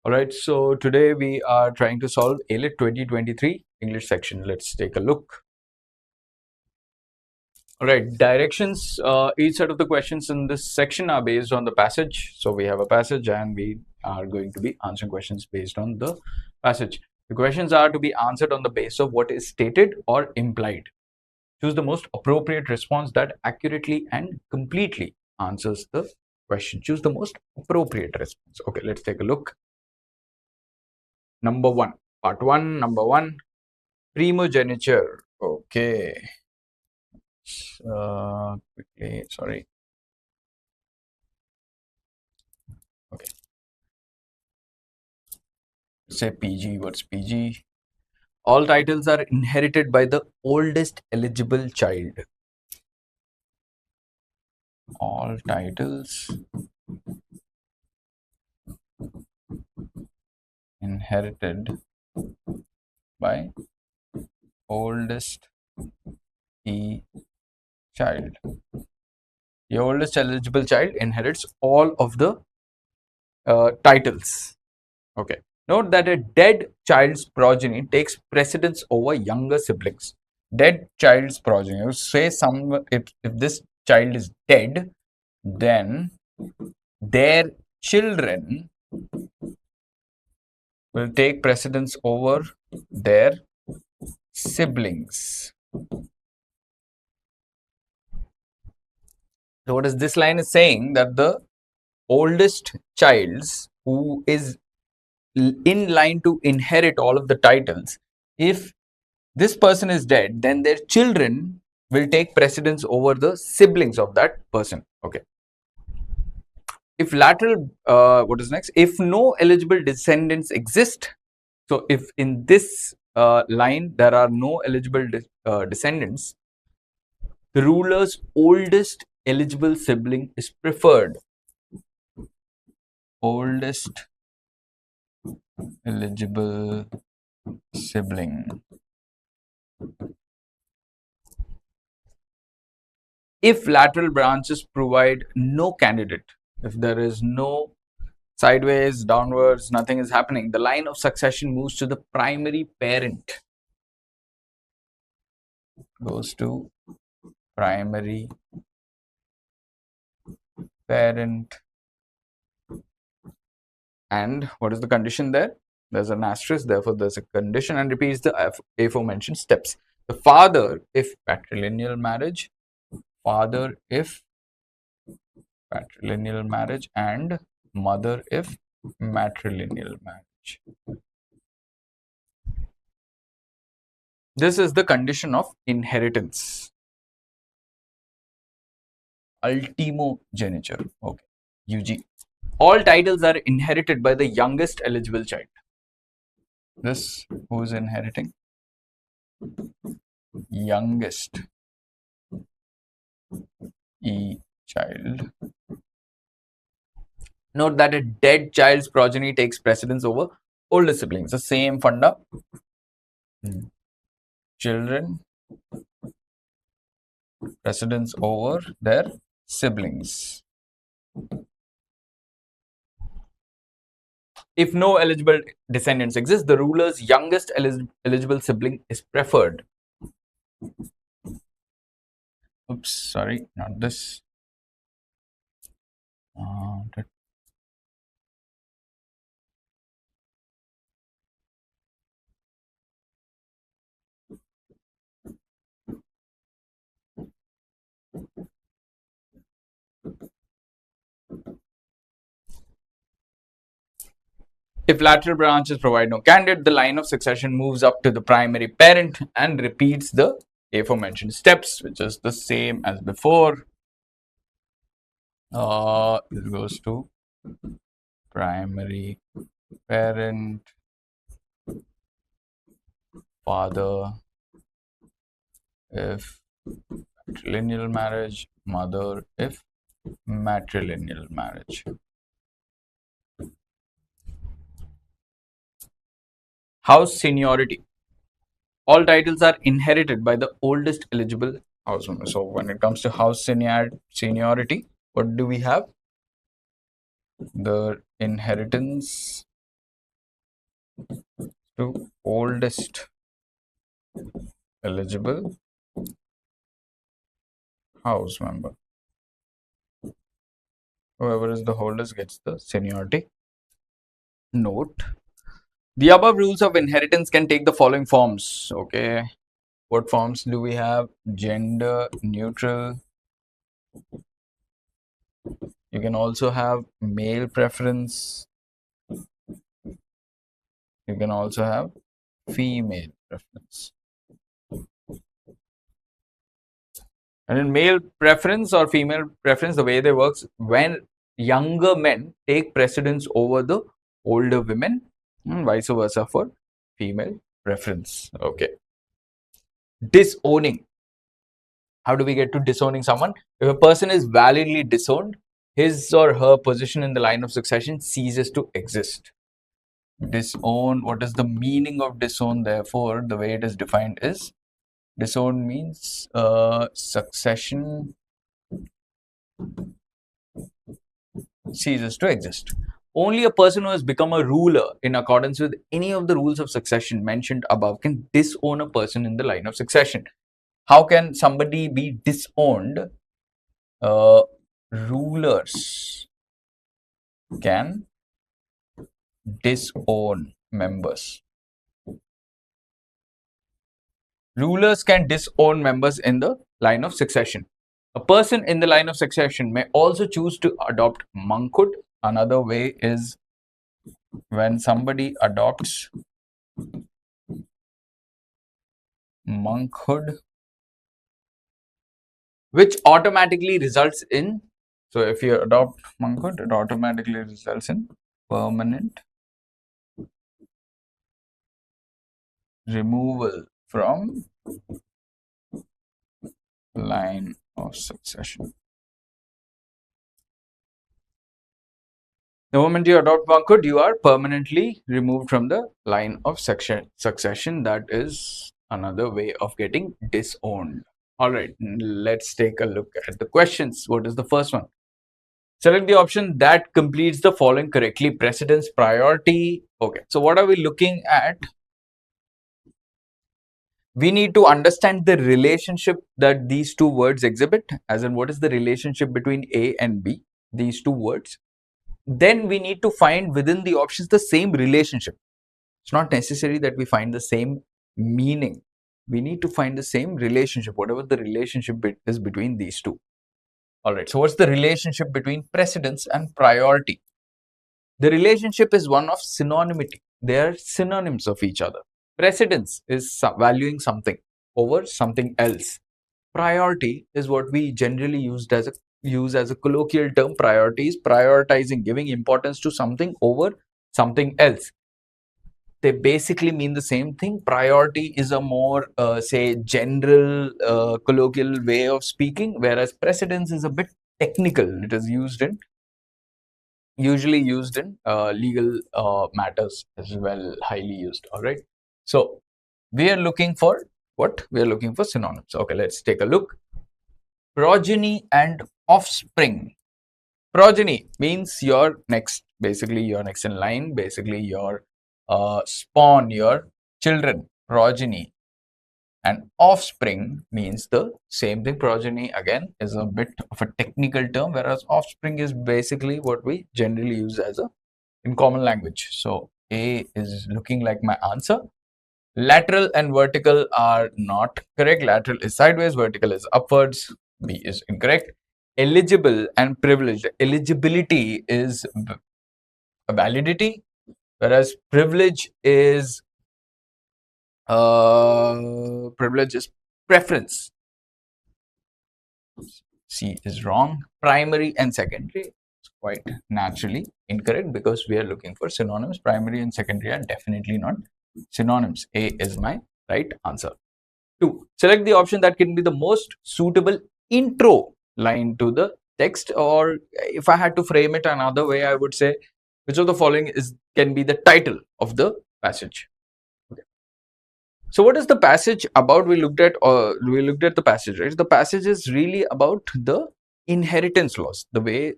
All right, so today we are trying to solve AILET 2023 English section. Let's take a look. All right, directions. Each set of the questions in this section are based on the passage. So we have a passage and we are going to be answering questions based on the passage. The questions are to be answered on the basis of what is stated or implied. Choose the most appropriate response that accurately and completely answers the question. Choose the most appropriate response. Okay, let's take a look. Number one, part one, number one, primogeniture. Okay. Quickly, sorry. Okay. Say PG. What's PG? All titles are inherited by the oldest eligible child. All titles inherited by oldest child. The oldest eligible child inherits all of the titles. Okay. Note that a dead child's progeny takes precedence over younger siblings. Dead child's progeny. You say if this child is dead, then their children will take precedence over their siblings. So what is this line is saying? That the oldest child's who is in line to inherit all of the titles, if this person is dead, then their children will take precedence over the siblings of that person. Okay. If lateral, what is next? If no eligible descendants exist, so if in this line there are no eligible descendants, the ruler's oldest eligible sibling is preferred. Oldest eligible sibling. If lateral branches provide no candidate, if there is no sideways, downwards, nothing is happening, the line of succession moves to the primary parent. Goes to primary parent. And what is the condition there? There's an asterisk, therefore there's a condition, and repeats the aforementioned steps. The father if patrilineal marriage, father if patrilineal marriage, and mother if matrilineal marriage. This is the condition of inheritance. Ultimogeniture. Okay. UG. All titles are inherited by the youngest eligible child. This who is inheriting? Youngest child. Note that a dead child's progeny takes precedence over older siblings. The same funda. Children precedence over their siblings. If no eligible descendants exist, the ruler's youngest eligible sibling is preferred. Oops, sorry, not this. If lateral branches provide no candidate, the line of succession moves up to the primary parent and repeats the aforementioned steps, which is the same as before. This goes to primary parent, father if patrilineal marriage, mother if matrilineal marriage. House seniority. All titles are inherited by the oldest eligible householder. So when it comes to house seniority, what do we have? The inheritance to oldest eligible house member. Whoever is the oldest gets the seniority. Note: the above rules of inheritance can take the following forms. Okay, what forms do we have? Gender neutral. You can also have male preference. You can also have female preference. And in male preference or female preference, the way they works, when younger men take precedence over the older women, and vice versa for female preference. Okay. Disowning. How do we get to disowning someone? If a person is validly disowned, his or her position in the line of succession ceases to exist. Disown, what is the meaning of disown? Therefore, the way it is defined is disown means succession ceases to exist. Only a person who has become a ruler in accordance with any of the rules of succession mentioned above can disown a person in the line of succession. How can somebody be disowned? Rulers can disown members. Rulers can disown members in the line of succession. A person in the line of succession may also choose to adopt monkhood. Another way is when somebody adopts monkhood, which automatically results in, so if you adopt monkhood, it automatically results in permanent removal from line of succession. The moment you adopt monkhood, you are permanently removed from the line of succession. That is another way of getting disowned. All right, let's take a look at the questions. What is the first one? Select the option that completes the following correctly. Precedence, priority. Okay, so what are we looking at? We need to understand the relationship that these two words exhibit, as in what is the relationship between A and B, these two words. Then we need to find within the options the same relationship. It's not necessary that we find the same meaning. We need to find the same relationship, whatever the relationship is between these two. All right, so what's the relationship between precedence and priority? The relationship is one of synonymity. They are synonyms of each other. Precedence is valuing something over something else. Priority is what we generally use as a colloquial term. Priority is prioritizing, giving importance to something over something else. They basically mean the same thing. Priority is a more say general colloquial way of speaking, whereas precedence is a bit technical. It is usually used in legal matters as well, highly used. All right, so we are looking for what? We are looking for synonyms. Okay, let's take a look. Progeny and offspring. Progeny means your next, basically your next in line, basically your spawn, your children, progeny. And offspring means the same thing. Progeny again is a bit of a technical term, whereas offspring is basically what we generally use as a in common language. So A is looking like my answer. Lateral and vertical are not correct. Lateral is sideways, vertical is upwards. B is incorrect. Eligible and privileged. Eligibility is a validity, whereas privilege is preference. C is wrong. Primary and secondary is quite naturally incorrect because we are looking for synonyms. Primary and secondary are definitely not synonyms. A is my right answer. 2. Select the option that can be the most suitable intro line to the text, or if I had to frame it another way, I would say which of the following can be the title of the passage. Okay. So what is the passage about? We looked at the passage, right? The passage is really about the inheritance laws,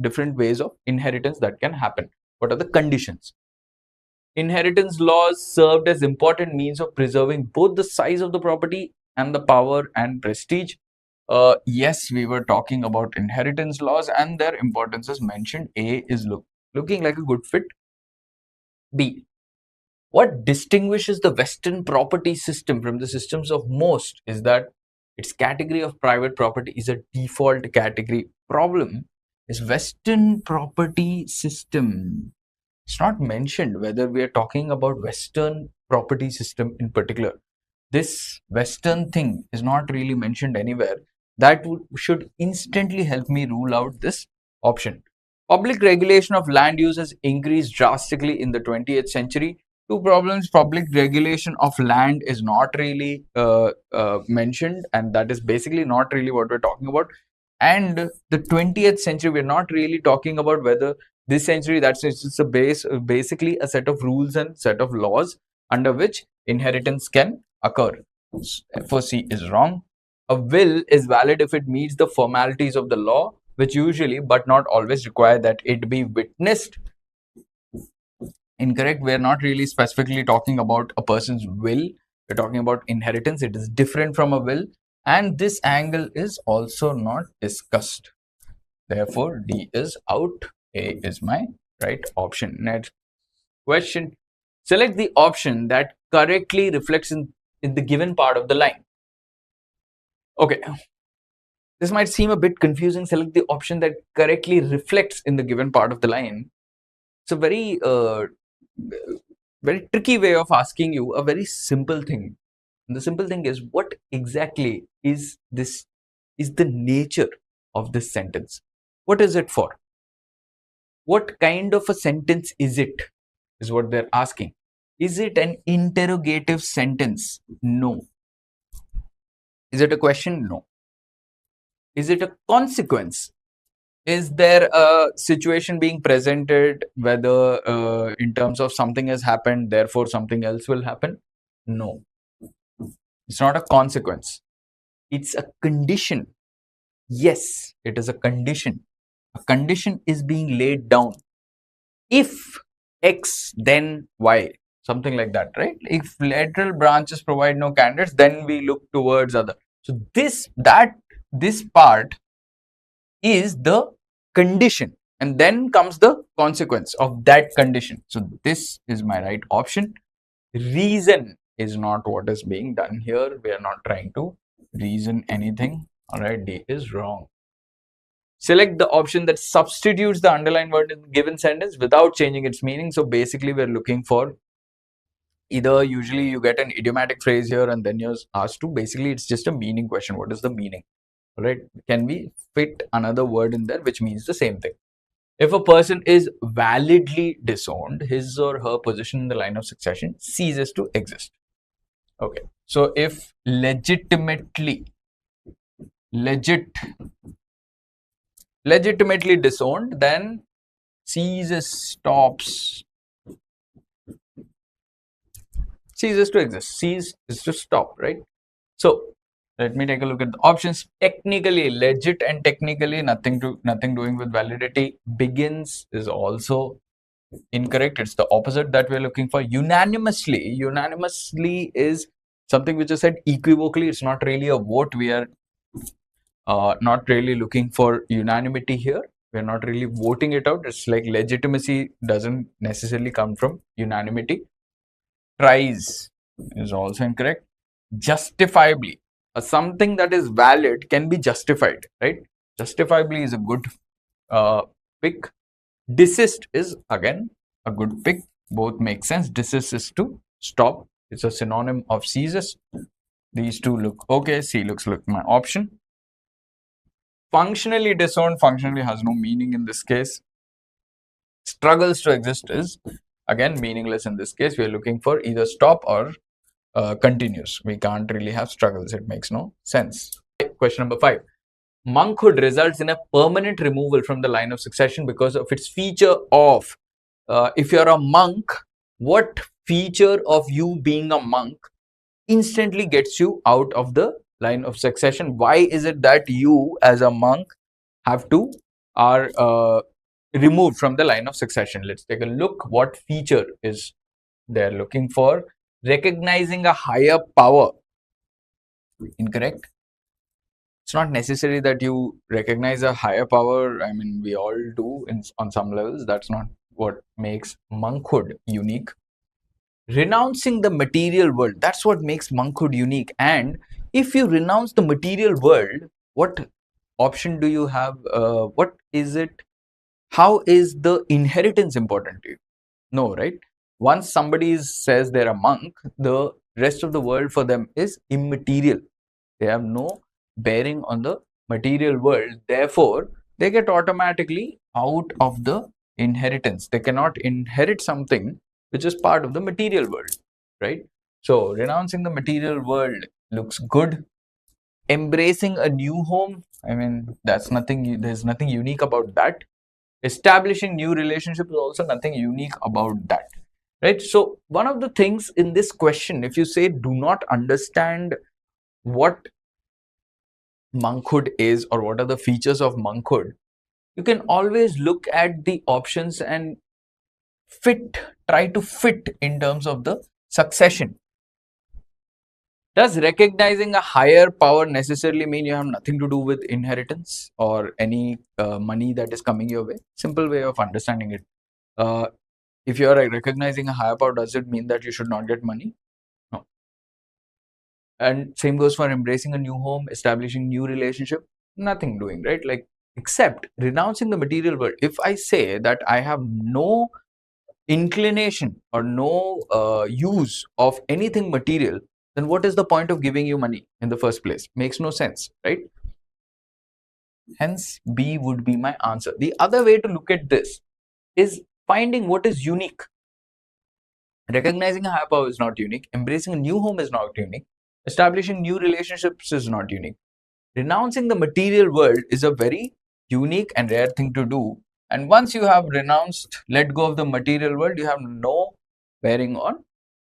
different ways of inheritance that can happen. What are the conditions? Inheritance laws served as important means of preserving both the size of the property and the power and prestige. Yes, we were talking about inheritance laws and their importance is mentioned. A is looking like a good fit. B. What distinguishes the Western property system from the systems of most is that its category of private property is a default category. Problem is Western property system. It's not mentioned whether we are talking about Western property system in particular. This Western thing is not really mentioned anywhere. That should instantly help me rule out this option. Public regulation of land use has increased drastically in the 20th century. Two problems: public regulation of land is not really mentioned, and that is basically not really what we're talking about. And the 20th century, we're not really talking about whether this century, that's it's a basically a set of rules and set of laws under which inheritance can occur. For C is wrong. A will is valid if it meets the formalities of the law, which usually but not always require that it be witnessed. Incorrect. We're not really specifically talking about a person's will. We're talking about inheritance. It is different from a will, and this angle is also not discussed. Therefore, D is out. A is my right option. Next question. Select the option that correctly reflects in the given part of the line. Okay. This might seem a bit confusing. Select the option that correctly reflects in the given part of the line. It's a very tricky way of asking you a very simple thing. And the simple thing is, what exactly is this? Is the nature of this sentence? What is it for? What kind of a sentence is it? Is what they're asking. Is it an interrogative sentence? No. Is it a question? No. Is it a consequence? Is there a situation being presented whether in terms of something has happened, therefore something else will happen? No. It's not a consequence. It's a condition. Yes, it is a condition. A condition is being laid down. If X, then Y. Something like that, right? If lateral branches provide no candidates, then we look towards other. So this part is the condition, and then comes the consequence of that condition. So this is my right option. Reason is not what is being done here. We are not trying to reason anything. All right, D is wrong. Select the option that substitutes the underlined word in the given sentence without changing its meaning. So basically, we're looking for either, usually you get an idiomatic phrase here and then you're asked to, basically it's just a meaning question. What is the meaning? All right, can we fit another word in there which means the same thing? If a person is validly disowned, his or her position in the line of succession ceases to exist. Okay, so if legitimately disowned, then ceases to exist. Cease is to stop, right? So let me take a look at the options. Technically, legit and technically nothing doing with validity. Begins is also incorrect. It's the opposite that we're looking for. Unanimously is something which is said equivocally. It's not really a vote. We are not really looking for unanimity here. We're not really voting it out. It's like legitimacy doesn't necessarily come from unanimity. Tries is also incorrect. Justifiably, something that is valid can be justified, right? Justifiably is a good pick. Desist is again a good pick. Both make sense. Desist is to stop. It's a synonym of ceases. These two look okay. C looks like my option. Functionally disowned, functionally has no meaning in this case. Struggles to exist is again meaningless in this case. We are looking for either stop or continues. We can't really have struggles. It makes no sense. Question number 5. Monkhood results in a permanent removal from the line of succession because of its feature of, if you're a monk, what feature of you being a monk instantly gets you out of the line of succession? Why is it that you as a monk are removed from the line of succession? Let's take a look what feature is They're looking for recognizing a higher power. Incorrect. It's not necessary that you recognize a higher power. I mean, we all do on some levels. That's not what makes monkhood unique. Renouncing the material world, that's what makes monkhood unique. And if you renounce the material world, what option do you have? What is it? How is the inheritance important to you? No, right? Once somebody says they're a monk, the rest of the world for them is immaterial. They have no bearing on the material world. Therefore, they get automatically out of the inheritance. They cannot inherit something which is part of the material world, right? So, renouncing the material world looks good. Embracing a new home, I mean, that's nothing, there's nothing unique about that. Establishing new relationships is also nothing unique about that, right? So, one of the things in this question, if you say do not understand what monkhood is or what are the features of monkhood, you can always look at the options and try to fit in terms of the succession. Does recognizing a higher power necessarily mean you have nothing to do with inheritance or any money that is coming your way? Simple way of understanding it. If you are recognizing a higher power, does it mean that you should not get money? No. And same goes for embracing a new home, establishing new relationship, nothing doing, right? Like, except renouncing the material world. If I say that I have no inclination or no use of anything material, then what is the point of giving you money in the first place? Makes no sense, right? Hence, B would be my answer. The other way to look at this is finding what is unique. Recognizing a higher power is not unique. Embracing a new home is not unique. Establishing new relationships is not unique. Renouncing the material world is a very unique and rare thing to do. And once you have renounced, let go of the material world, you have no bearing on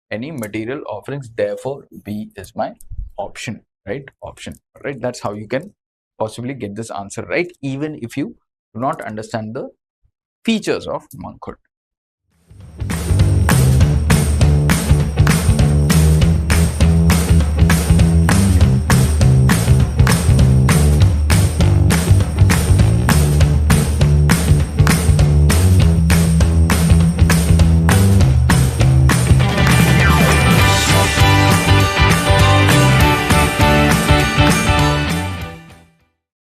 any material offerings. Therefore, B is my option, right? Option, right? That's how you can possibly get this answer right, even if you do not understand the features of monkhood.